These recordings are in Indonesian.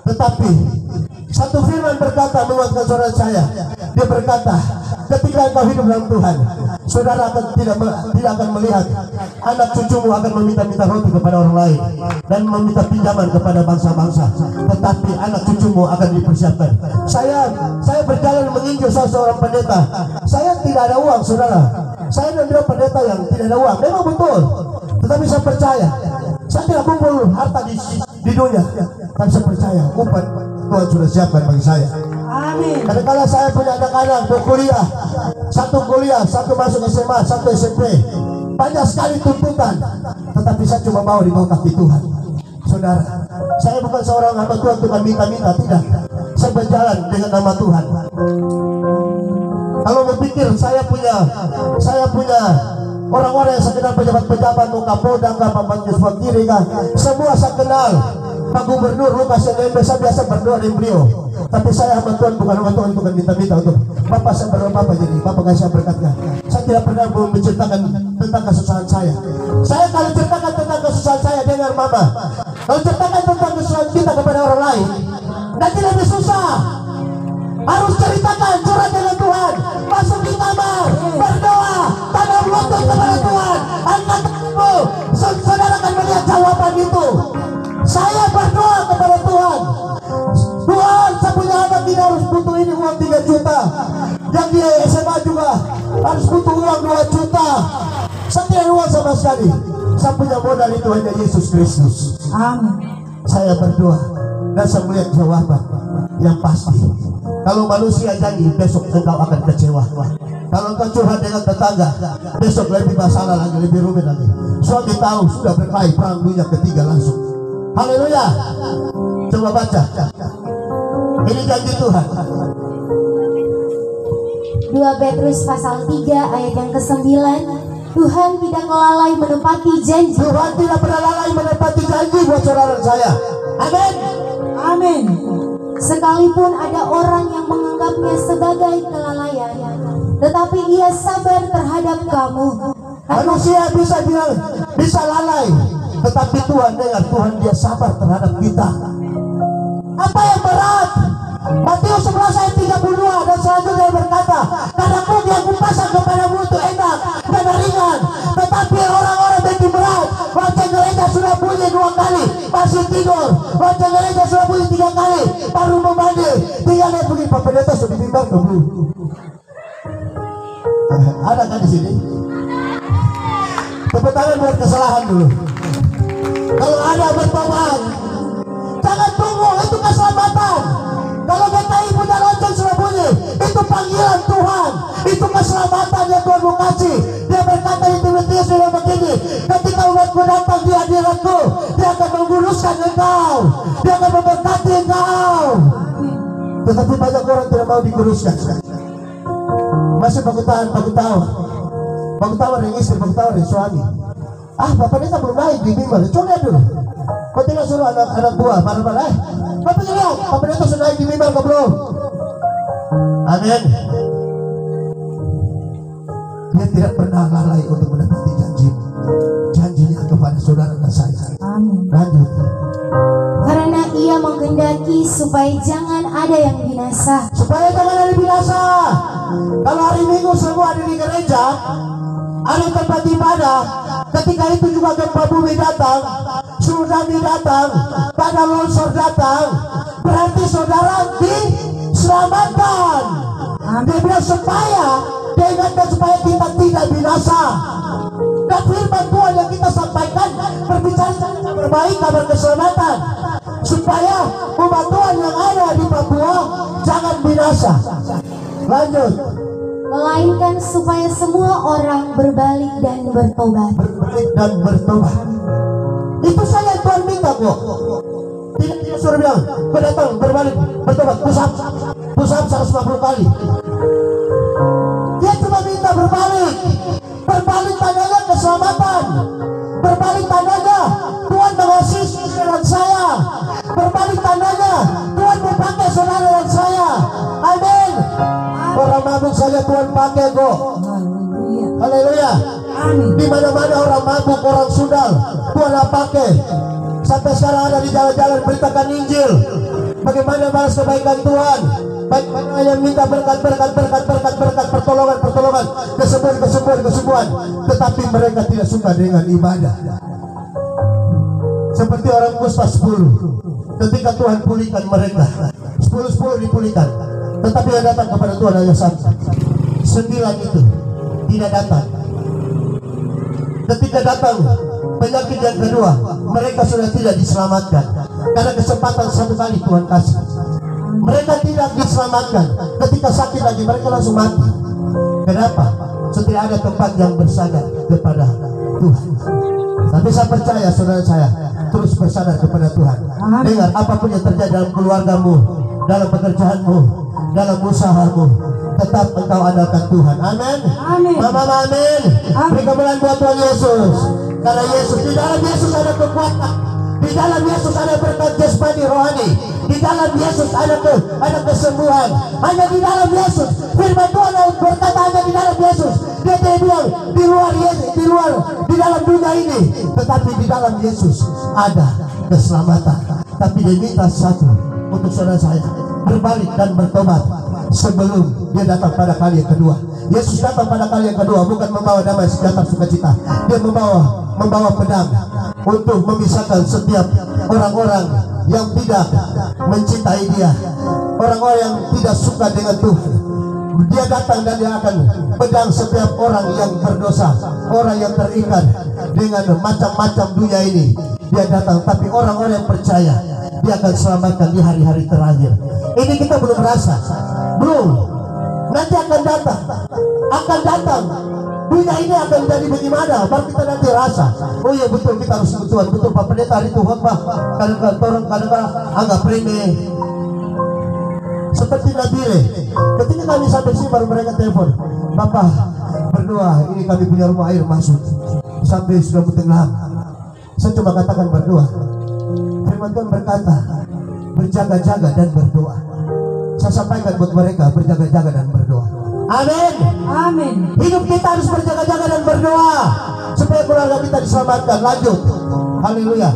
Tetapi satu firman berkata menguatkan saudara saya. Dia berkata, ketika engkau hidup dalam Tuhan, saudara akan tidak akan melihat anak cucumu akan meminta-minta roti kepada orang lain dan meminta pinjaman kepada bangsa-bangsa, tetapi anak cucumu akan dipersiapkan. Saya berjalan menginjil seorang pendeta. Saya tidak ada uang, saudara. Saya adalah pendeta yang tidak ada uang, memang betul. Tetapi saya percaya, saya tidak kumpul harta di dunia, tapi saya percaya upah Tuhan sudah siapkan bagi saya. Amin. Kadang-kadang saya punya anak-anak berkuliah, satu masuk SMA, satu SMP, banyak sekali tuntutan, tetapi saya cuma mau di bawah kaki Tuhan. Saudara, saya bukan seorang hamba Tuhan tukang minta-minta, tidak. Saya berjalan dengan nama Tuhan. Kalau berpikir saya punya orang-orang yang saya kenal, pejabat-pejabat, Kapolda, Pembantu kiri, semua saya kenal. Pak Gubernur Lukas NMB, saya biasa berdoa dengan beliau. Tapi saya hamba Tuhan, bukan hamba Tuhan bukan minta-minta untuk Bapak. Saya berdoa Bapak, jadi Bapak kasih saya berkatnya. Saya tidak pernah menceritakan tentang kesusahan saya. Saya kalau ceritakan tentang kesusahan saya dengar Mama. Kalau ceritakan tentang kesusahan kita kepada orang lain, nanti lebih susah. Harus ceritakan, curhat dengan Tuhan, masuk di kamar, berdoa, tanam lutut kepada Tuhan, angkat tanganmu, saudara akan melihat jawaban itu. Saya berdoa kepada Tuhan, Tuhan, saya punya anak tidak harus butuh ini uang 3 juta, yang dia SMA juga harus butuh uang 2 juta. Saya tidak ada uang sama sekali. Saya punya modal itu hanya Yesus Kristus. Amin. Saya berdoa dan saya melihat jawaban yang pasti. Kalau manusia janji, besok engkau akan kecewa. Kalau engkau curhat dengan tetangga, besok lebih masalah lagi, lebih rumit lagi. Suami tahu sudah berkelahi, perang dunia ketiga langsung. Haleluya. Coba baca. Ini janji Tuhan. 2 Petrus pasal 3 ayat yang ke-9. Tuhan tidak lalai menepati janji. Tuhan tidak pernah lalai menepati janji buat saudara saya. Amin. Amin. Sekalipun ada orang yang menganggapnya sebagai kelalaian, tetapi ia sabar terhadap kamu. Manusia bisa bilang bisa lalai, tetapi Tuhan dengar, Tuhan dia sabar terhadap kita. Apa yang berat? Matius 11 ayat 32 dan selanjutnya berkata, karena pun yang kupasang kepadamu itu enak dan ringan, tetapi orang-orang bikin berat. Lonceng gereja sudah bunyi 2 kali masih tidur, lonceng gereja sudah bunyi 3 kali baru memandi. Tinggal lihat begini, Pak Pendeta sudah bimbang belum? Ada kan di sini? Tepuk tangan buat kesalahan dulu. Kalau ada bertobat, jangan tunggu, itu keselamatan. Kalau GKI punya lonceng sudah bunyi, itu panggilan Tuhan, itu keselamatan yang Tuhan mau kasih. Dia berkata di Timotius sudah begini, ketika umatku datang di hadiratku, dia akan menguruskan engkau, dia akan memberkati engkau. Tetapi banyak orang tidak mau dikuruskan. Masih baku tawar yang istri, baku tawar yang suami. Bapak ini belum naik di mimbar, coba lihat dulu. Kau tinggal suruh anak buah, marah-marah. Bapak lihat, Bapak itu sudah naik di mimbar kau belum? Amin. Dia tidak pernah lalai untuk menepati janjinya kepada saudara dan saya. Amin. Lanjut. Karena ia menghendaki supaya jangan ada yang binasa. Supaya jangan ada binasa. Kalau hari Minggu semua ada di gereja, ada tempat ibadah, ketika itu juga gempa bumi datang, tsunami datang, tanah longsor datang, berarti saudara diselamatkan. Dia bilang supaya, dia ingatkan supaya kita tidak binasa. Dan firman Tuhan yang kita sampaikan berbicara tentang berbaik, kabar keselamatan, supaya umat Tuhan yang ada di Papua jangan binasa. Lanjut. Melainkan supaya semua orang berbalik dan bertobat. Berbalik dan bertobat. Itu saja yang Tuhan minta kok. Tidak suruh bilang, kau datang berbalik, bertobat, push up 150 kali. Dia cuma minta berbalik. Berbalik tandanya keselamatan. Berbalik tandanya Tuhan mengasihi saudara dan saya. Berbalik tandanya Tuhan memakai saudara dan saya. Amin. Orang mabuk saja Tuhan pakai kok. Haleluya. Di mana-mana orang mabuk, orang sundal, Tuhan pakai. Sampai sekarang ada di jalan-jalan beritakan Injil. bagaimana balas kebaikan Tuhan, bagaimana yang minta berkat, pertolongan, kesembuhan, tetapi mereka tidak suka dengan ibadah. Seperti orang kusta 10, ketika Tuhan pulihkan mereka, 10 dipulihkan, tetapi yang datang kepada Tuhan hanya 1. 9 itu tidak datang. Ketika datang penyakit yang kedua, mereka sudah tidak diselamatkan karena kesempatan 1 kali Tuhan kasih. Mereka tidak diselamatkan. Ketika sakit lagi mereka langsung mati. Kenapa? Setelah ada tempat yang bersandar kepada Tuhan. Tapi saya percaya saudara saya terus bersandar kepada Tuhan. Dengar, apapun yang terjadi dalam keluargamu, dalam pekerjaanmu, dalam usahamu, tetap engkau andalkan Tuhan. Amin. Mama, amin. Beri kemuliaan buat Tuhan Yesus. Karena Yesus, di dalam Yesus ada kekuatan, di dalam Yesus ada berkat jasmani rohani, di dalam Yesus ada kesembuhan. Hanya di dalam Yesus. Firman Tuhan berkata hanya di dalam Yesus. Dia tidak bilang di luar Yesus, di dalam dunia ini, tetapi di dalam Yesus ada keselamatan. Tapi dia minta satu untuk saudara saya, berbalik dan bertobat sebelum dia datang pada kali yang kedua. Yesus datang pada kali yang kedua bukan membawa damai sejahtera sukacita. Dia membawa pedang untuk memisahkan setiap orang-orang yang tidak mencintai dia, orang-orang yang tidak suka dengan Tuhan. Dia datang dan dia akan pedang setiap orang yang berdosa, orang yang terikat dengan macam-macam dunia ini. Dia datang, tapi orang-orang yang percaya dia akan selamatkan di hari-hari terakhir. Ini kita belum rasa, belum. Nanti akan datang. Dunia ini akan jadi bagaimana? Baru kita nanti rasa. Oh iya betul, kita harus Tuhan. Betul Pak Pendeta hari itu khotbah. Kadang-kadang anggap remeh. Seperti Nabile. Ketika kami sampai sini baru mereka telepon, Bapak berdoa, ini kami punya rumah air masuk sampai sudah tenggelam. Saya cuma katakan berdoa. Firman Tuhan berkata, berjaga-jaga dan berdoa. Saya sampaikan buat mereka, berjaga-jaga dan berdoa. Amin. Hidup kita harus berjaga-jaga dan berdoa supaya keluarga kita diselamatkan. Lanjut. Haleluya.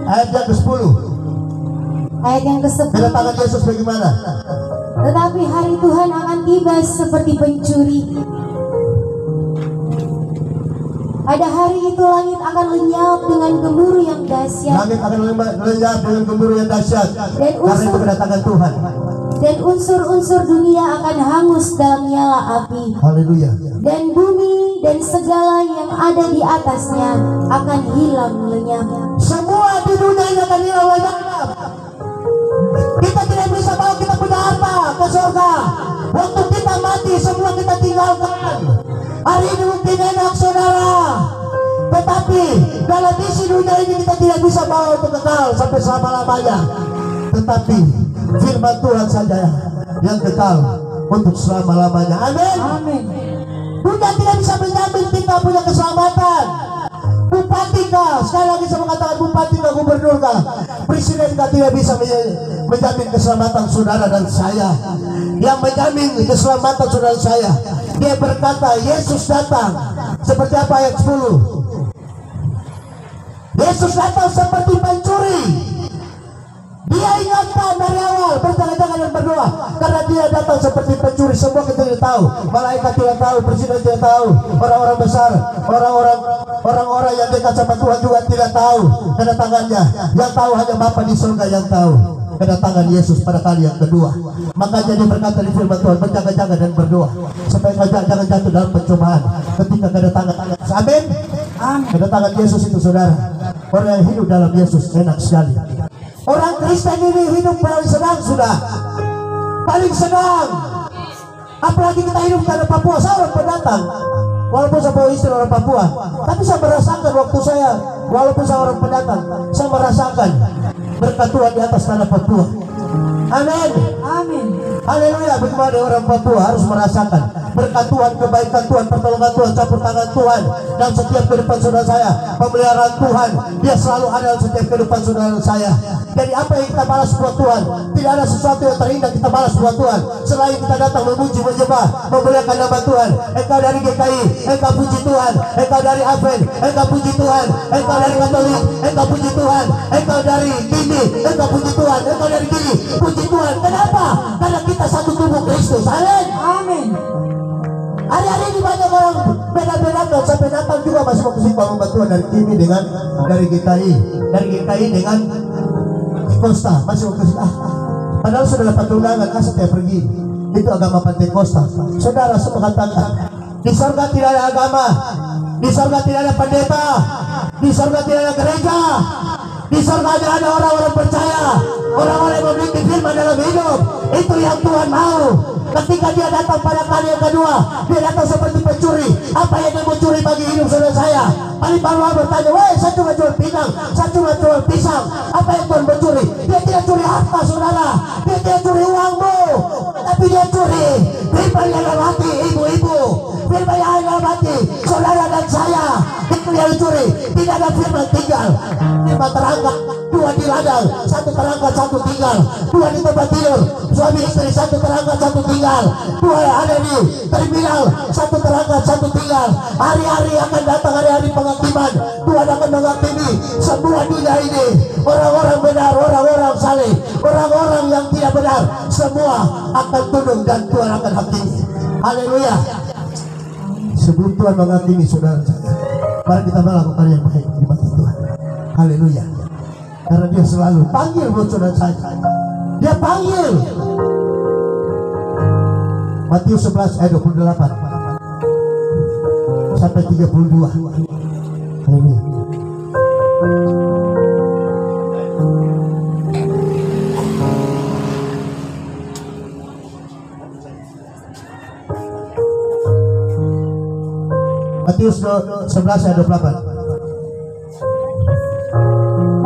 Ayat yang ke-10. Ayat yang ke-10. Kedatangan Yesus bagaimana? Tetapi hari Tuhan akan tiba seperti pencuri. Pada hari itu langit akan lenyap dengan gemuruh yang dahsyat. Langit akan lenyap dengan gemuruh yang dahsyat. Karena itu kedatangan Tuhan. Dan unsur-unsur dunia akan hangus dalam nyala api. Haleluya. Dan bumi dan segala yang ada di atasnya akan hilang lenyap. Semua di dunia ini akan hilang lenyap. Kita tidak bisa bawa kita punya apa ke surga. Waktu kita mati semua kita tinggalkan. Hari ini mungkin enak saudara, tetapi dalam isi dunia ini kita tidak bisa bawa untuk kekal sampai selama-lamanya. Tetapi firman Tuhan saja yang kekal untuk selama-lamanya. Amin. Dunia tidak bisa menjamin kita punya keselamatan. Bupati kah, sekali lagi saya mengatakan bupati kah, gubernur kah, presiden kah tidak bisa menjamin keselamatan saudara dan saya. Yang menjamin keselamatan saudara saya, dia berkata Yesus datang seperti apa ayat 10. Yesus datang seperti pencuri. Dia ingatkan dari awal, berjaga-jaga dan berdoa. Karena dia datang seperti pencuri. Semua kita tidak tahu, malaikat tidak tahu, presiden tidak tahu, orang-orang besar, orang-orang yang dekat sama Tuhan juga tidak tahu kedatangannya. Yang tahu hanya Bapa di surga yang tahu kedatangan Yesus pada kali yang kedua. Makanya dia berkata di firman Tuhan, berjaga-jaga dan berdoa supaya kau jangan jatuh dalam pencobaan ketika kedatangan. Amin. Kedatangan Yesus itu saudara, orang yang hidup dalam Yesus enak sekali. Orang Kristen ini hidup paling senang sudah, paling senang. Apalagi kita hidup di Papua. Saya orang pendatang, walaupun saya bawa istri orang Papua, tapi saya merasakan waktu saya, walaupun saya orang pendatang, saya merasakan berkat Tuhan di atas tanah Papua. Amin. Haleluya. Bagaimana orang Papua harus merasakan berkat Tuhan, kebaikan Tuhan, pertolongan Tuhan, campur tangan Tuhan dalam setiap kehidupan saudara saya, pemeliharaan Tuhan, dia selalu ada dalam setiap kehidupan saudara saya. Jadi apa yang kita balas buat Tuhan, tidak ada sesuatu yang terindah kita balas buat Tuhan selain kita datang memuji, menyembah, memuliakan nama Tuhan. Engkau dari GKI, engkau puji Tuhan. Engkau dari Advent, engkau puji Tuhan. Engkau dari Katolik, engkau puji Tuhan. Engkau dari Gini, engkau puji Tuhan. Engkau dari Gini, puji Tuhan. Kenapa? Karena kita satu tubuh Kristus. Amin. Amin. Hari-hari ini banyak orang beda-beda, dan sampai Natal juga masih mau kesini membantu Tuhan, dari Kimi dengan dari GKI dengan Costa masih mau kesini. Padahal sudah dapat undangan, setiap pergi. Itu agama Pantekosta. Saudara semua katakan, di surga tidak ada agama, di surga tidak ada pendeta, di surga tidak ada gereja, di surga ada orang-orang percaya, orang-orang yang memiliki firman dalam hidup. Itu yang Tuhan mau. Ketika dia datang pada kali yang kedua, dia datang seperti pencuri. Apa yang dia mau curi bagi hidup saudara saya? Paling baru bertanya, weh, saya cuma jual pinang, saya cuma jual pisang. Apa yang Tuhan mencuri? Dia tidak curi harta saudara, dia tidak curi uangmu, tapi dia curi firman yang dalam hati ibu-ibu, firman yang dalam hati saudara dan saya. Itu yang dicuri. Tidak ada firman tinggal, firman terangkat, dua di ladang, satu terangkat, satu tinggal, dua di tempat tidur, suami istri, satu terangkat, satu tinggal, dua ada di terminal, satu terangkat, satu tinggal. Hari-hari akan datang, hari-hari penghakiman. Tuhan akan menghakimi semua dunia ini. Orang-orang benar, orang-orang saleh, orang-orang yang tidak benar, semua akan tunduk dan Tuhan akan hakimi. Haleluya. Sebelum Tuhan menghakimi saudara saya, mari kita melakukan yang baik di mata Tuhan. Haleluya. Karena dia selalu panggil buat saudara saya. Dia panggil. Matius 11 ayat 28 sampai 32. Haleluya. Matius 11 ayat 28.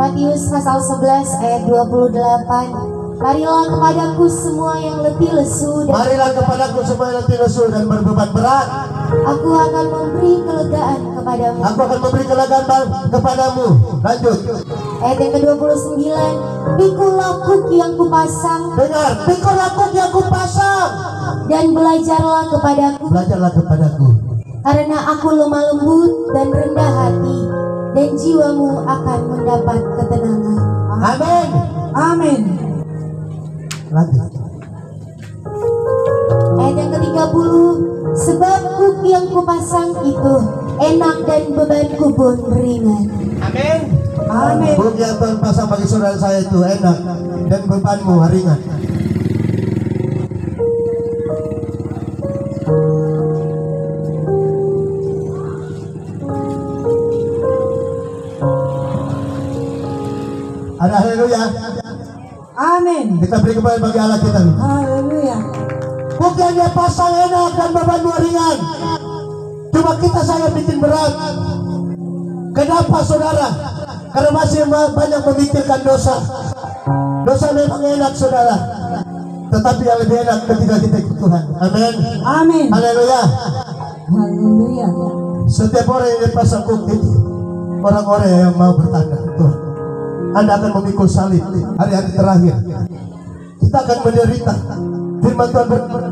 Matius pasal 11 ayat 28. Marilah kepadaku semua yang letih lesu dan Marilah kepadaku semua yang letih lesu dan berbeban berat. aku akan memberi kelegaan kepadamu. Aku akan memberi kelegaan kepadamu. Lanjut. Ayat yang ke-29. Pikulah kuk yang kupasang Dengar, pikulah kuk yang kupasang dan belajarlah kepadaku, belajarlah kepadaku. karena aku lemah lembut dan rendah hati, dan jiwamu akan mendapat ketenangan. Amin. Amin. Lanjut. Ayat yang ke-30. Sebab kuk yang kupasang itu enak dan bebanku pun ringan. Amin. Amin. Kuk yang Tuhan pasang bagi saudara saya itu enak dan bebanmu ringan. Ada haleluya. Amin. Kita beri kembali bagi Allah kita. Haleluya. Kuk yang dia pasang enak dan bebanmu ringan. Cuma kita saya bikin berat. Kenapa saudara? Karena masih banyak memikirkan dosa. Dosa memang enak saudara, tetapi yang lebih enak ketika kita ikut Tuhan. Amin. Amin. Haleluya. Haleluya. Setiap orang yang dipasang kuk itu orang-orang yang mau bertanda Tuhan, Anda akan memikul salib hari-hari terakhir. Kita akan menderita. Firman Tuhan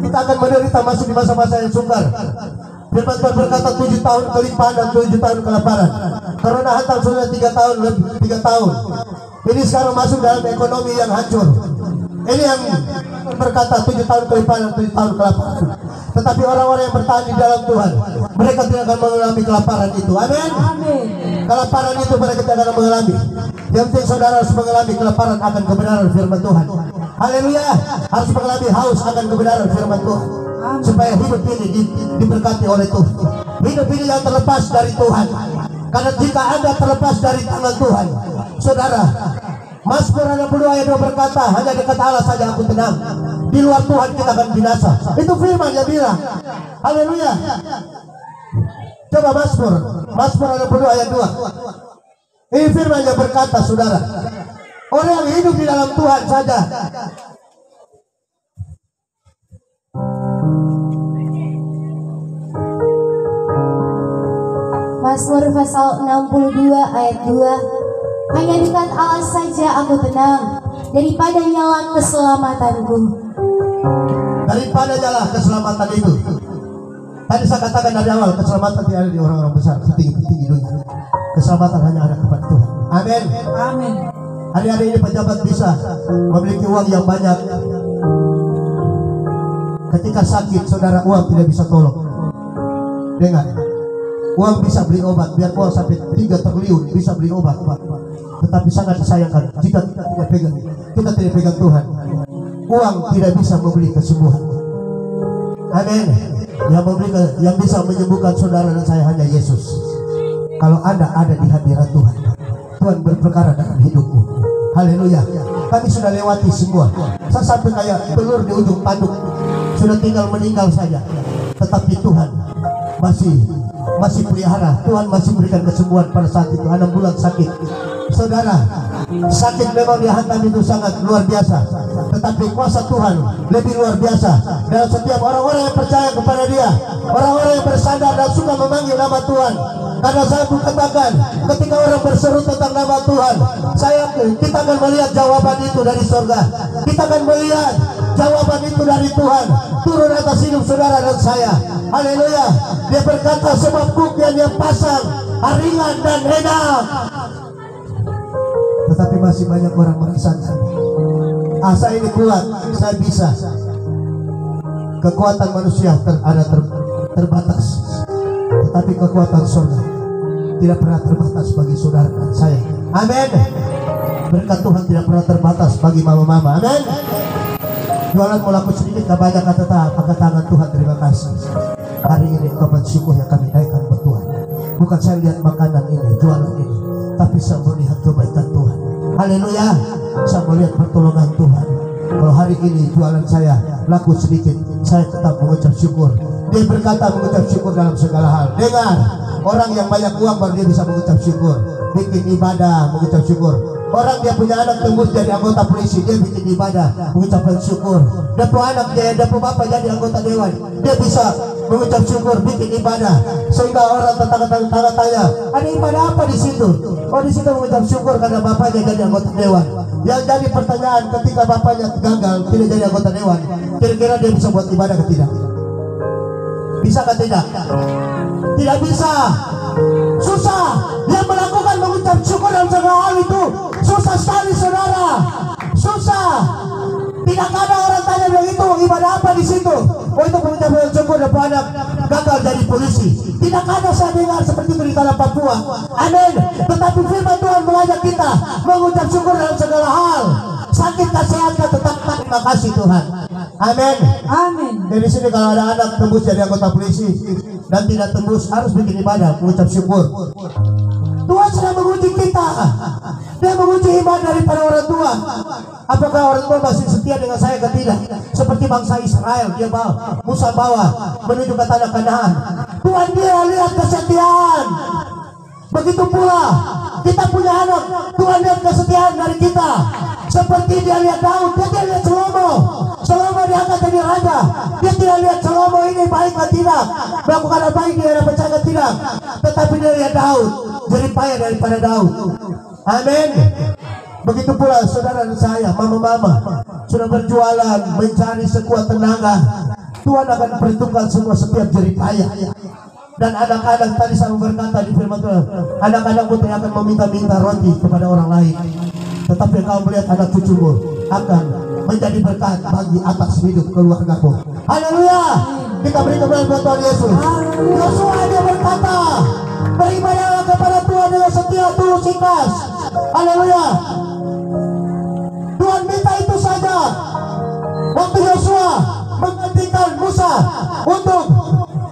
kita akan menderita masuk di masa-masa yang sukar. Firman Tuhan berkata 7 tahun kelimpahan dan 7 tahun kelaparan. Corona hantam sudah 3 tahun lebih 3 tahun. Ini sekarang masuk dalam ekonomi yang hancur. Ini yang berkata 7 tahun kelimpahan dan 7 tahun kelaparan. Tetapi orang-orang yang bertahan di dalam Tuhan, mereka tidak akan mengalami kelaparan itu. Amin. Amin. Kelaparan itu mereka tidak akan mengalami. Yang penting saudara harus mengalami kelaparan akan kebenaran firman Tuhan. Haleluya. Harus mengalami haus akan kebenaran firman Tuhan. Supaya hidup ini diberkati oleh Tuhan. Hidup ini yang terlepas dari Tuhan. Karena jika Anda terlepas dari tangan Tuhan, saudara, Mazmur 62 ayat 2 berkata, hanya dekat Allah saja aku tenang. Di luar Tuhan kita akan binasa. Itu firman yang bilang. Haleluya. Coba Mazmur 62 ayat 2. Ini firman yang berkata, saudara, orang yang hidup di dalam Tuhan saja Mazmur pasal 62 ayat 2. Hanya dekat Allah saja aku tenang, daripada nyala keselamatanku. Daripada nyala keselamatan itu. Tadi saya katakan dari awal, keselamatan tidak ada di orang-orang besar, petinggi-petinggi dunia. Keselamatan hanya ada kepada Tuhan. Amin. Amin. Hari-hari ini pejabat bisa memiliki uang yang banyak. Ketika sakit, saudara, uang tidak bisa tolong. Dengar, uang bisa beli obat, biar uang sampai 3 triliun bisa beli obat, tetapi sangat disayangkan jika kita tidak pegang Tuhan. Uang tidak bisa membeli kesembuhan. Amin. Yang bisa menyembuhkan saudara dan saya hanya Yesus. Kalau Anda ada di hadirat Tuhan, Tuhan berperkara dalam hidupmu. Haleluya. Kami sudah lewati semua. Saya sampai kayak telur di ujung tanduk, sudah tinggal meninggal saja. Tetapi Tuhan masih pelihara. Tuhan masih berikan kesembuhan pada saat itu. 6 bulan sakit. Saudara, sakit memang dihantam itu sangat luar biasa, tetapi kuasa Tuhan lebih luar biasa dalam setiap orang-orang yang percaya kepada Dia, orang-orang yang bersandar dan suka memanggil nama Tuhan. Karena saya katakan, ketika orang berseru tentang nama Tuhan, kita akan melihat jawaban itu dari surga. Kita akan melihat jawaban itu dari Tuhan turun atas hidup saudara dan saya. Haleluya. Dia berkata, sebab kuk yang Dia pasang ringan dan enak. Tetapi masih banyak orang merasakan, saya ini kuat, saya bisa. Kekuatan manusia terbatas, tetapi kekuatan surga tidak pernah terbatas bagi saudara dan saya. Amin. Berkat Tuhan tidak pernah terbatas bagi mama-mama. Amin. Jualan mau laku sedikit, gak banyak kata pakai tangan Tuhan. Terima kasih. Hari ini ungkapan syukur yang kami naikkan buat Tuhan. Bukan saya lihat makanan ini, jualan ini, tapi saya melihat kebaikan Tuhan. Haleluya. Saya melihat pertolongan Tuhan. Kalau hari ini jualan saya laku sedikit, saya tetap mengucap syukur. Dia berkata mengucap syukur dalam segala hal. Dengar, orang yang banyak uang baru dia bisa mengucap syukur. Bikin ibadah, mengucap syukur. Orang dia punya anak tembus jadi anggota polisi, dia bikin ibadah, mengucapkan syukur. Dia punya anak, dia punya bapak jadi anggota dewan, dia bisa mengucap syukur, bikin ibadah. Sehingga orang tetangga tanya, ada ibadah apa di situ? Oh, di situ mengucap syukur karena bapaknya jadi anggota dewan. Yang jadi pertanyaan, ketika bapaknya gagal tidak jadi anggota dewan, kira-kira dia bisa buat ibadah atau tidak? Bisa atau tidak? Tidak bisa. Susah. Dia melakukan mengucap syukur dalam segala hal itu susah sekali, saudara. Susah. Tidak ada orang tanya begitu, ibadah apa di situ? Oh, itu mengucap syukur dan anak gagal jadi polisi. Tidak ada saya dengar seperti itu di tanah Papua. Amin. Tetapi firman Tuhan mengajak kita mengucap syukur dalam segala hal. Sakit kesehatan tetap terima kasih Tuhan. Amin. Amin. Dari sini kalau ada anak tembus jadi anggota polisi dan tidak tembus, harus bikin ibadah, mengucap syukur. Tuhan sedang menguji kita. Dia menguji iman daripada orang tua. Apakah orang tua masih setia dengan saya atau tidak? Seperti bangsa Israel, Musa bawa menuju ke tanah Kanaan. Tuhan dia lihat kesetiaan. Begitu pula kita punya anak, Tuhan lihat kesetiaan dari kita. Seperti dia lihat Daud, dia tidak lihat Salomo diangkat jadi raja. Dia tidak lihat Salomo ini baik atau tidak, melakukan apa baik dia percaya atau tidak. Tetapi dia lihat Daud, jerih payah daripada Daud. Amin. Begitu pula saudara dan saya, mama-mama sudah berjualan mencari sekuat tenaga. Tuhan akan perhitungkan semua setiap jerih payah. Dan anak-anak tadi saya berkata di firman Tuhan, anak-anak pun akan meminta-minta roti kepada orang lain. Tetapi kau melihat anak cucumu akan menjadi berkat bagi atas hidup keluargamu. Haleluya. Kita beri kemuliaan buat Tuhan Yesus. Yosua dia berkata, beribadahlah kepada Tuhan dengan setia, tulus, ikhlas. Haleluya. Tuhan minta itu saja. Waktu Yosua menggantikan Musa untuk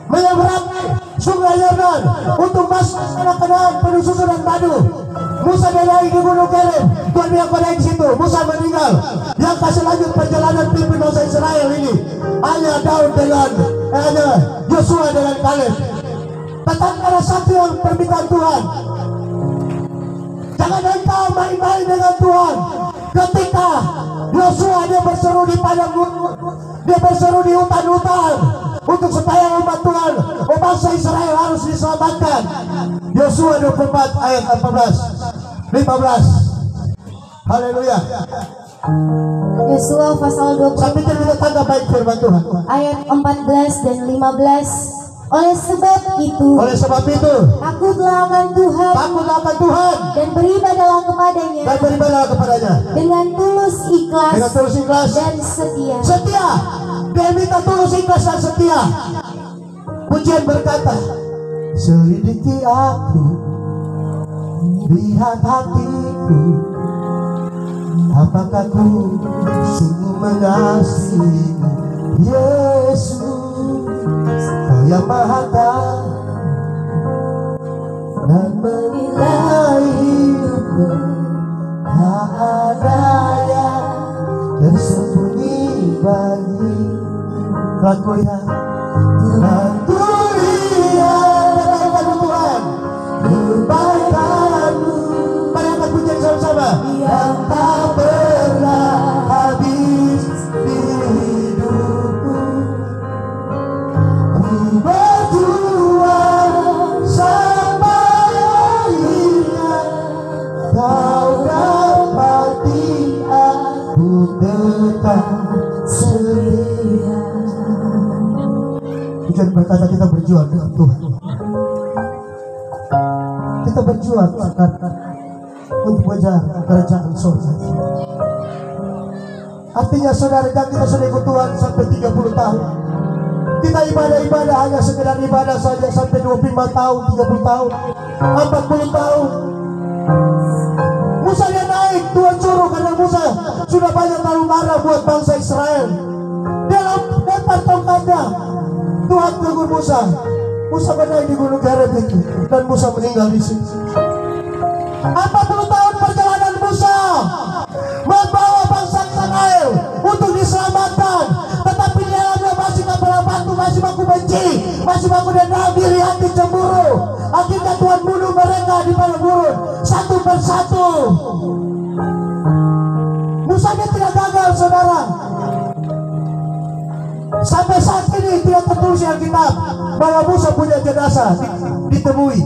menyeberangi Sungai Yordan untuk masuk ke tanah Kanaan penuh susu dan madu, Musa naik di Gunung Kerim. Tuhan bilang pada di situ, Musa meninggal. Yang kasih lanjut perjalanan pimpin bangsa Israel ini hanya Daud dengan hanya Yosua dengan Kaleb. Tetapi ada satu yang permintaan Tuhan. Jangan engkau main-main dengan Tuhan. Ketika Yosua dia berseru di padang gurun, dia berseru di hutan-hutan untuk supaya umat Tuhan, bangsa Israel harus diselamatkan. Yosua 24 ayat 15. Haleluya. Yosua pasal Sampai 24 kita tangkap baik firman Tuhan. ayat 14 dan 15. Oleh sebab itu, Takutlah akan Tuhan dan beribadahlah kepadanya dan beribadahlah kepadanya dengan tulus ikhlas dan setia. Setia. Dia minta tulus ikhlas dan setia. Pujian berkata, selidiki aku, lihat hatiku, apakah ku sungguh mengasihi Yesus, Kau yang Maha Tahu dan menilai hidupku. Tak ada yang tersembunyi bagi aku lihat Tuhan, kebaikanmu. Mari angkat pujian sama-sama. Yang tak pernah habis di hidupku. Ku berjuang sampai akhirnya, Kau dapati aku tetap setia. Pujian berkata kita berjuang dengan Tuhan. Kita berjuang untuk mengejar kerajaan surga. Artinya saudara, kita sudah ikut Tuhan sampai 30 tahun. Kita ibadah hanya sekedar ibadah saja sampai 25 tahun, 30 tahun, 40 tahun. Musa dia naik, Tuhan suruh karena Musa sudah banyak taruh marah buat bangsa Israel. Dia lempar tongkatnya. Tuhan tegur Musa. Musa menaik di gunung Horeb itu dan Musa meninggal di sini. 40 tahun perjalanan Musa membawa bangsa Israel untuk diselamatkan, tetapi di dalamnya masih kepala batu, masih baku benci, masih baku dendam, iri hati, cemburu. Akhirnya Tuhan bunuh mereka di padang gurun satu persatu. Musa dia tidak gagal, saudara. Sampai saat ini tidak tertulis di Alkitab bahwa Musa punya jenazah ditemui.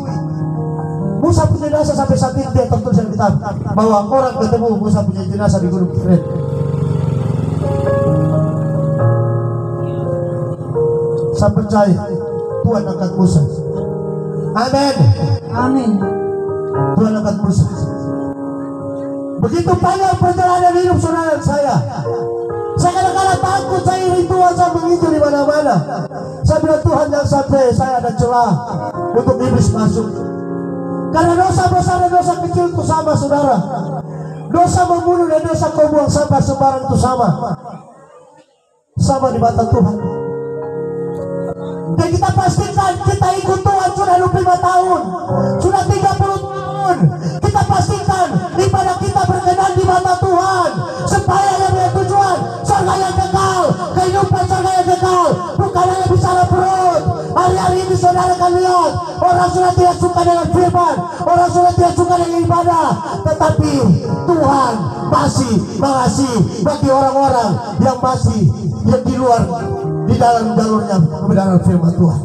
Musa punya jenazah sampai saat ini tidak tertulis di Alkitab bahwa orang ketemu Musa punya jenazah di Gunung Horeb. Saya percaya Tuhan angkat Musa. Amin. Amin. Tuhan angkat Musa. Begitu panjang perjalanan hidup saudara dan saya. Saya kadang-kadang takut, saya iri Tuhan, saya menginjil di mana-mana. Saya bilang Tuhan, jangan sampai saya ada celah untuk iblis masuk. Karena dosa besar dan dosa kecil itu sama, saudara. Dosa membunuh dan dosa kau buang sampah sembarang itu sama. Sama di mata Tuhan. Dan kita pastikan kita ikut Tuhan sudah 25 tahun, sudah 30 tahun. Kita pastikan ibadah kita berkenan di mata Tuhan, supaya yang punya tujuan surga yang kekal, kehidupan surga yang kekal, bukan hanya bicara perut. Hari-hari ini saudara akan lihat orang sudah tidak suka dengan firman, orang sudah tidak suka dengan ibadah, tetapi Tuhan masih mengasihi bagi orang-orang yang masih yang di luar, di dalam jalurnya kebenaran firman Tuhan.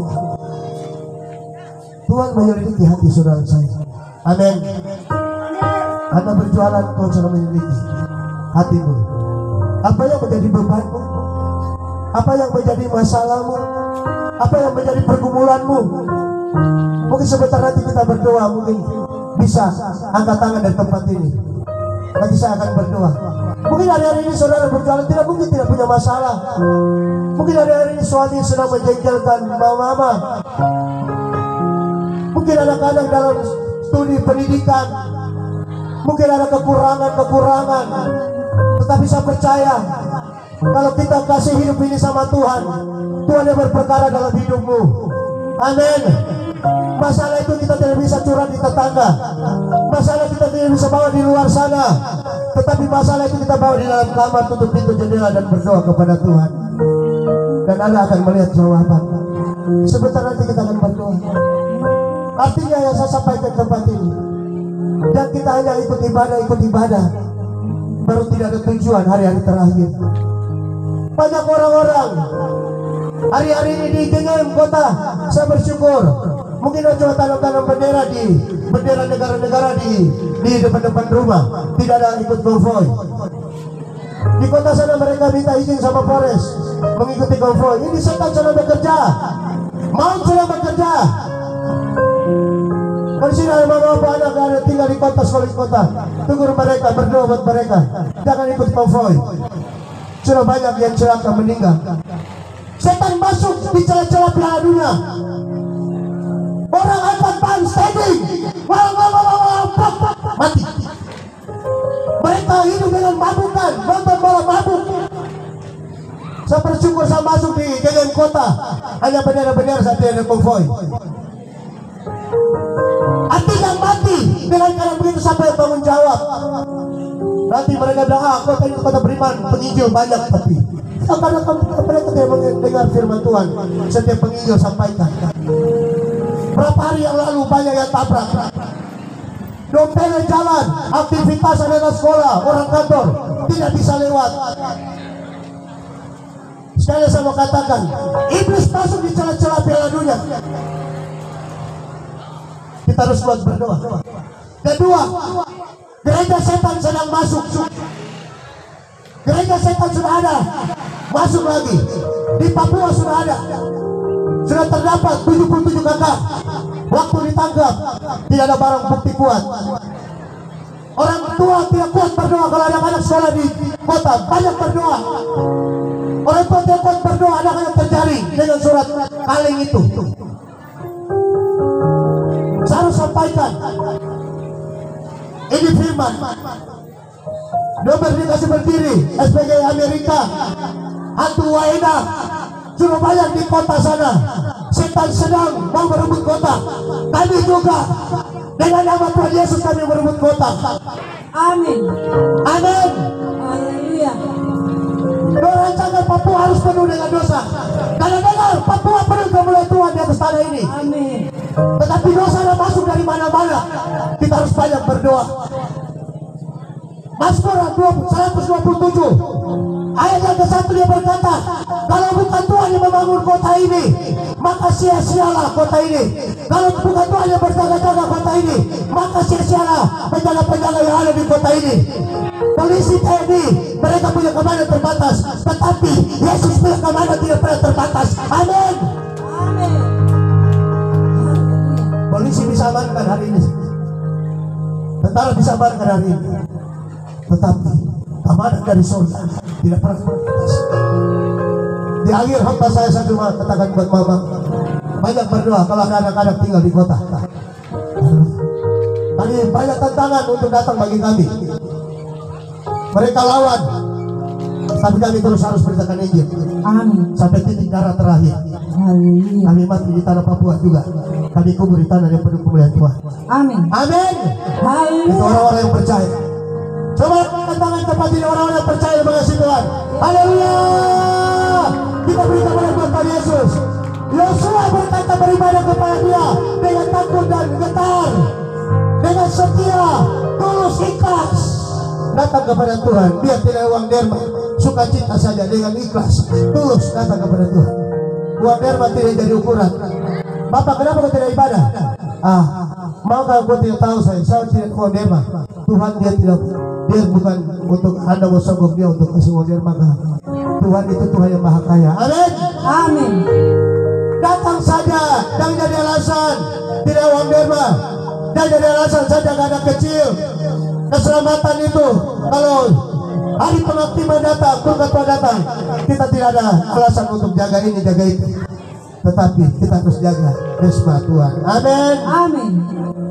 Tuhan menyelidiki hati saudara saya. Amin. Anda berjualan, Tuhan sudah menyelidiki hatimu. Apa yang menjadi bebanmu? Apa yang menjadi masalahmu? Apa yang menjadi pergumulanmu? Mungkin sebentar nanti kita berdoa, mungkin bisa angkat tangan dari tempat ini. Nanti saya akan berdoa. Mungkin hari-hari ini saudara berjualan tidak mungkin tidak punya masalah. Mungkin hari-hari ini suami sedang menjengkelkan mama. Mungkin anak-anak dalam studi pendidikan, mungkin ada kekurangan. Tetapi saya percaya kalau kita kasih hidup ini sama Tuhan, Tuhan yang berperkara dalam hidupmu. Amin. Masalah itu kita tidak bisa curhat di tetangga, masalah kita tidak bisa bawa di luar sana, tetapi masalah itu kita bawa di dalam kamar, tutup pintu jendela dan berdoa kepada Tuhan, dan Anda akan melihat jawaban. Sebentar nanti kita akan berdoa. Artinya yang saya sampaikan ke tempat ini, dan kita hanya ikut ibadah, baru tidak ada tujuan hari-hari terakhir. Banyak orang-orang hari-hari ini di Gengen kota, saya bersyukur Mungkin cuma tanam-tanam bendera negara-negara di depan-depan rumah. Tidak ada ikut konvoy. Di kota sana mereka minta izin sama Polres mengikuti konvoy. Ini setan sedang bekerja, maut sedang bekerja. Di sini ada bapak anak yang ada tinggal di kota, sekolah di kota. Tunggu mereka, berdoa buat mereka. Jangan ikut konvoy. Sudah banyak yang celaka meninggal. Setan masuk di celah-celah Piala Dunia. Orang angkat pan standing, mati. Mereka hidup dengan mabukan, nonton bola mabuk. Saya bersyukur saya masuk di jalan kota, hanya bendera-bendera saat ada konvoy. Artinya mati dengan cara begitu sampai bangun jawab. Nanti mereka bilang, kota itu kota beriman, penginjil banyak tapi. Karena mereka tidak mendengar firman Tuhan, setiap penginjil sampaikan. Berapa hari yang lalu banyak yang tabrak. Dompet jalan, aktivitas anak sekolah, orang kantor tidak bisa lewat. Sekali saya mau katakan, iblis masuk di celah-celah Piala Dunia. Kita harus kuat berdoa. Kedua, gereja setan sedang masuk. Gereja setan sudah ada, masuk lagi. Di Papua sudah ada. Sudah terdapat 77 kakak. Waktu ditangkap tidak ada barang bukti kuat. Orang tua tidak kuat berdoa. Kalau ada anak sekolah di kota banyak berdoa. Orang tua tidak kuat berdoa, anak-anak terjaring dengan surat kaleng itu. Saya harus sampaikan ini firman. Nomor dikasih berdiri SPG Amerika, hantu Waena sudah banyak di kota sana. Setan sedang mau merebut kota. Kami juga dengan nama Tuhan Yesus kami merebut kota. Amin. Amin. Haleluya. Rancangan Papua harus penuh dengan dosa. Karena dengar Papua penuh kemuliaan Tuhan di atas tanah ini. Amin. Tetapi dosa yang masuk dari mana-mana. Kita harus banyak berdoa. Mazmur 127 ayat yang ke-1 dia berkata, kalau bukan Tuhan yang membangun kota ini, maka sia-sialah kota ini. Kalau bukan Tuhan yang berjaga-jaga kota ini, maka sia-sialah penjaga-penjaga yang ada di kota ini. Polisi TNI mereka punya komandan terbatas, tetapi Yesus punya komandan tidak pernah terbatas. Amin. Amin. Polisi bisa amankan hari ini, tentara bisa amankan hari ini, tetapi komandan dari surga tidak pernah terbatas. Di akhir khotbah saya cuma katakan buat mama, banyak berdoa kalau ada anak-anak tinggal di kota. Kami banyak tantangan untuk datang bagi kami. Mereka lawan, tapi kami terus harus beritakan Injil. Amin. Sampai titik darah terakhir. Haleluya. Kami mati di tanah Papua juga. Kami kubur di tanah yang penuh kemuliaan Tuhan. Amin. Amin. Itu Haleluya. orang-orang yang percaya. Coba tantangan tempat ini orang-orang yang percaya mengasihi Tuhan. Haleluya. Kita beri kepada Tuhan Yesus. Yosua berkata beribadah kepada Dia dengan takut dan getar, dengan setia, tulus, ikhlas. Datang kepada Tuhan, biar tidak uang derma, sukacita saja dengan ikhlas, tulus datang kepada Tuhan. Uang derma tidak jadi ukuran. Bapak, kenapa kau tidak ibadah? Mau kau tidak tahu saya tidak uang derma. Tuhan dia bukan untuk Anda mau sanggup dia untuk kasih uang derma. Tuhan itu Tuhan yang maha kaya. Amin. Amin. Datang saja, jangan jadi alasan tidak uang derma. Jangan jadi alasan saja gak ada kecil. Keselamatan itu kalau hari pengaktifan datang, Tuhan datang, kita tidak ada alasan untuk jaga ini, jaga itu. Tetapi kita harus jaga resma Tuhan. Amin. Amin.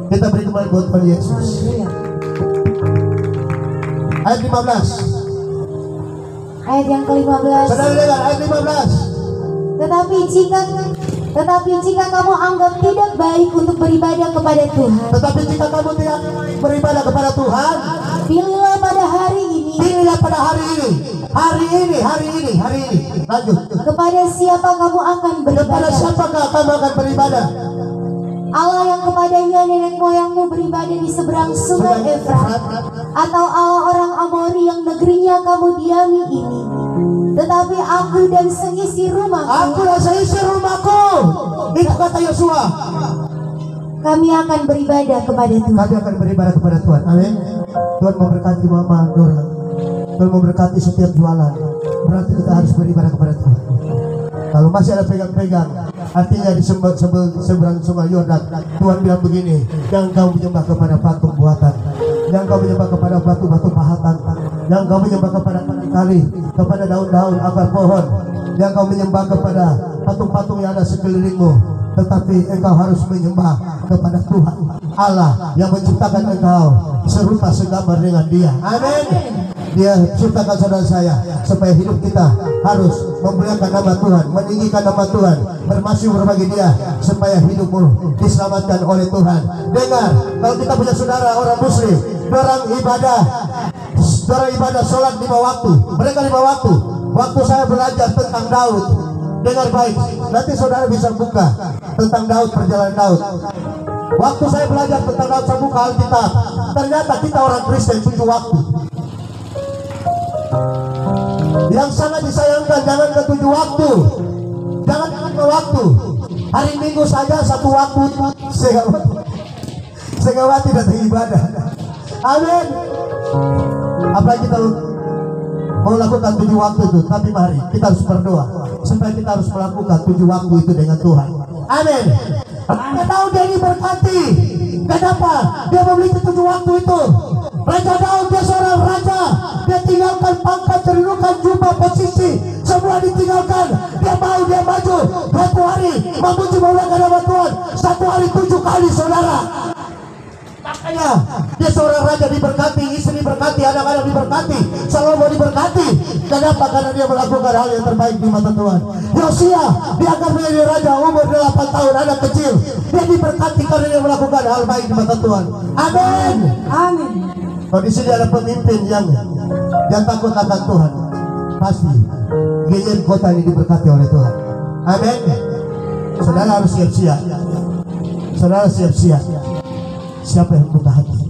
Kita beri kembali buat Tuhan Yesus. Haleluya. Ayat 15. Ayat yang ke-15. Saudara dengar ayat 15. Tetapi jika kamu anggap tidak baik untuk beribadah kepada Tuhan, Tetapi jika kamu tidak beribadah kepada Tuhan, pilihlah pada hari ini pilihlah pada hari ini. Lanjut. kepada siapa kamu akan Kepada beribadah. siapakah kamu akan beribadah? Allah yang kepadanya nenek moyangmu beribadah di seberang sungai Efrat, atau Allah orang Amori yang negerinya kamu diami ini. Tetapi aku dan seisi rumahku, Aku dan seisi rumahku. Itu kata Yosua. kami akan beribadah kepada Tuhan. Kami akan beribadah kepada Tuhan. Amin. Tuhan memberkati Mama Dora. Tuhan memberkati setiap jualan. Berarti kita harus beribadah kepada Tuhan. Kalau masih ada pegang-pegang, artinya di seberang sungai Yordan, Tuhan bilang begini, jangan kau menyembah kepada patung buatan, jangan kau menyembah kepada batu-batu pahatan, jangan kau menyembah kepada kali, kepada daun-daun akar pohon, jangan kau menyembah kepada patung-patung yang ada sekelilingmu, tetapi engkau harus menyembah kepada Tuhan Allah yang menciptakan engkau serupa segambar dengan Dia. Amin. Dia ciptakan saudara saya supaya hidup kita harus memuliakan nama Tuhan, meninggikan nama Tuhan, bermasyhur bagi Dia, supaya hidupmu diselamatkan oleh Tuhan. Dengar, kalau kita punya saudara orang muslim, orang ibadah sholat 5 waktu, mereka 5 waktu. Waktu saya belajar tentang Daud, dengar baik, nanti saudara bisa buka tentang Daud, perjalanan Daud. Waktu saya belajar tentang Daud, saya buka Alkitab, ternyata kita orang Kristen 7 waktu. Yang sangat disayangkan, jangan ke 7 waktu, jangan 5 waktu. Hari Minggu saja 1 waktu Segawati datang ibadah. Amin. Apalagi kita mau lakukan 7 waktu itu, tapi mari kita harus berdoa supaya kita harus melakukan 7 waktu itu dengan Tuhan. Amin. Anda tahu dia diberkati. Kenapa? Dia memiliki 7 waktu itu. Raja Daud, dia seorang raja. Dia tinggalkan pangkat, kedudukan, jubah, posisi, semua ditinggalkan. Dia mau, dia maju 20 hari memuji memuliakan nama Tuhan. 1 hari 7 kali, saudara. Makanya dia seorang raja, diberkati, istri diberkati, anak-anak diberkati, Salomo diberkati. Kenapa? Karena dia melakukan hal yang terbaik di mata Tuhan. Yosia diangkat menjadi raja, umur 8 tahun, anak kecil. Dia diberkati karena dia melakukan hal baik di mata Tuhan. Amin. Amin. Kalau di sini ada pemimpin yang takut akan Tuhan, pasti Gilead kota ini diberkati oleh Tuhan. Amin. Saudara harus siap-siap. Saudara siap-siap. Siapa yang buka hati,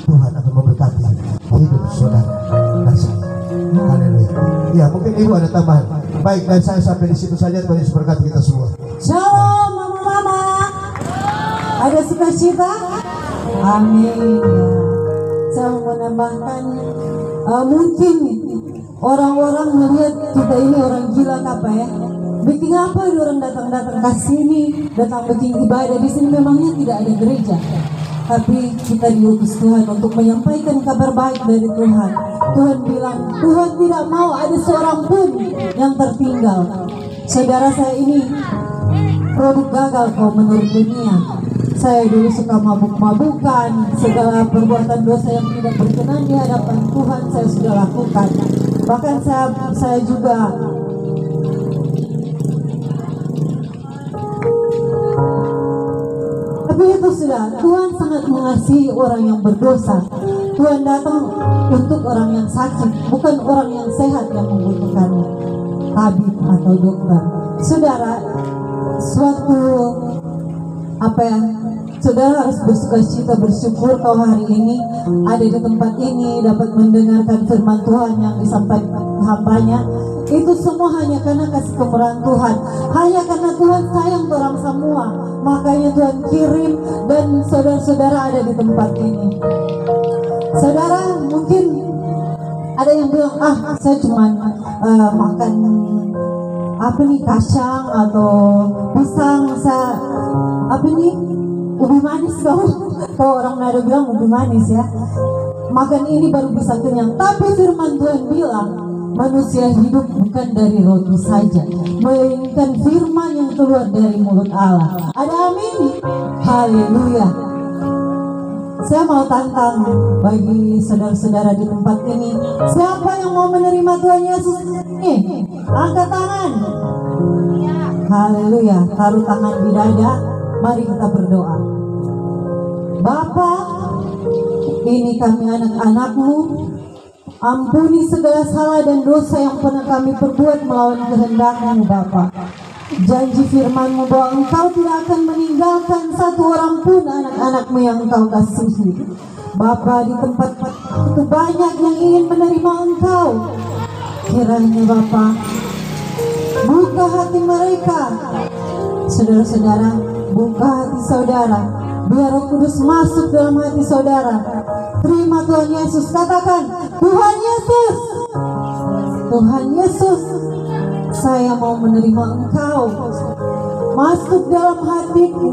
Tuhan akan memberkati hidup saudara dan saya. Haleluya. Ya, mungkin ibu ada tambahan. Baik, dan saya sampai di situ saja. Tuhan Yesus berkati kita semua. Shalom mama-mama. Ada sukacita? Amin. Saya mau menambahkan, mungkin orang-orang melihat kita ini orang gila apa ya? Bikin apa orang datang-datang ke sini, datang bikin ibadah di sini, memangnya tidak ada gereja. Tapi kita diutus Tuhan untuk menyampaikan kabar baik dari Tuhan. Tuhan bilang, Tuhan tidak mau ada seorang pun yang tertinggal. Saudara saya ini produk gagal kok menurut dunia. Saya dulu suka mabuk-mabukan, segala perbuatan dosa yang tidak berkenan di hadapan Tuhan saya sudah lakukan. Bahkan saya juga itu sudah. Tuhan sangat mengasihi orang yang berdosa. Tuhan datang untuk orang yang sakit, bukan orang yang sehat yang membutuhkan tabib atau dokter. Saudara, suatu saudara harus bersukacita, bersyukur kau hari ini ada di tempat ini, dapat mendengarkan firman Tuhan yang disampaikan hambanya. Itu semua hanya karena kasih kemurahan Tuhan, hanya karena Tuhan sayang orang semua. Makanya Tuhan kirim dan saudara-saudara ada di tempat ini. Saudara mungkin ada yang bilang, saya cuma makan kacang atau pisang, ubi manis kalau orang Nado bilang ubi manis ya. Makan ini baru bisa kenyang. Tapi firman Tuhan bilang, manusia hidup bukan dari roti saja, melainkan firman yang keluar dari mulut Allah. Ada amin? Haleluya. Saya mau tantang bagi saudara-saudara di tempat ini, siapa yang mau menerima Tuhan Yesus ini? Angkat tangan. Haleluya. Taruh tangan di dada. Mari kita berdoa. Bapa, ini kami anak-anak-Mu. Ampuni segala salah dan dosa yang pernah kami perbuat melawan kehendak-Mu, Bapa. Janji firman-Mu bahwa Engkau tidak akan meninggalkan satu orang pun anak-anak-Mu yang Engkau kasihi. Bapa, di tempat itu banyak yang ingin menerima Engkau. Kiranya Bapa, buka hati mereka. Saudara-saudara, buka hati saudara. Biar Roh Kudus masuk dalam hati saudara. Terima Tuhan Yesus. Katakan, Tuhan Yesus, Tuhan Yesus, saya mau menerima Engkau masuk dalam hatiku.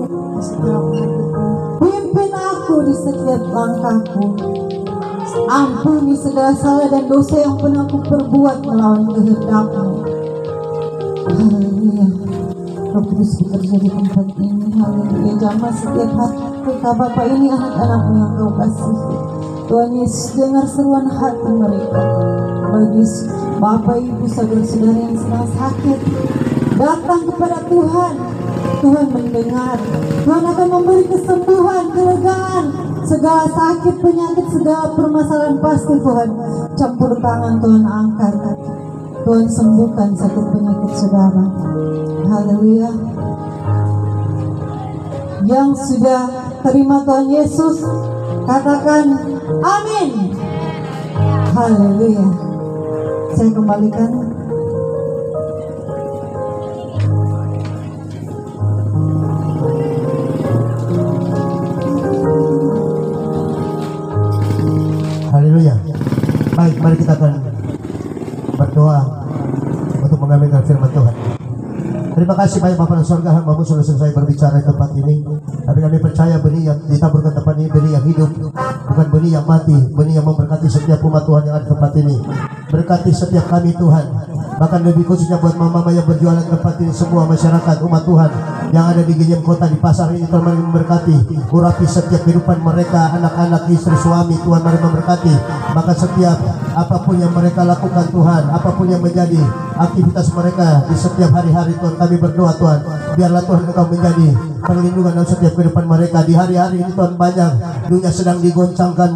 Pimpin aku di setiap langkahku. Ampuni segala salah dan dosa yang pernah aku perbuat melawan kehendak-Mu. Haleluya. Roh Kudus bekerja di tempat ini. Haleluya. Jamah setiap hari. Kata Bapak, ini anak-anak-Mu yang Kau kasihi. Tuhan Yesus, dengar seruan hati mereka. Bagi Bapak, Ibu, saudara-saudara yang sedang sakit, datang kepada Tuhan. Tuhan mendengar. Tuhan akan memberi kesembuhan, kelegaan. Segala sakit, penyakit, segala permasalahan pasti Tuhan campur tangan, Tuhan angkat. Tuhan sembuhkan sakit penyakit saudara. Haleluya. Yang sudah terima Tuhan Yesus, katakan amin. Haleluya. Saya kembalikan. Haleluya. Baik, mari kita akan berdoa untuk mengambil firman Tuhan. Terima kasih banyak Bapak di surga, hamba-Mu sudah selesai berbicara di tempat ini. Tapi kami percaya benih yang ditaburkan tempat ini benih yang hidup, bukan benih yang mati, benih yang memberkati setiap umat Tuhan yang ada di tempat ini. Berkati setiap kami Tuhan, bahkan lebih khususnya buat mama-mama yang berjualan di tempat ini, semua masyarakat umat Tuhan yang ada di Ginyem Kota, di pasar ini. Tuhan mari memberkati, urapi setiap kehidupan mereka, anak-anak, istri, suami. Tuhan mari memberkati, maka setiap apapun yang mereka lakukan Tuhan, apapun yang menjadi aktivitas mereka di setiap hari-hari Tuhan, kami berdoa Tuhan, biarlah Tuhan Engkau menjadi perlindungan dalam setiap kehidupan mereka di hari-hari ini Tuhan. Banyak dunia sedang digoncangkan.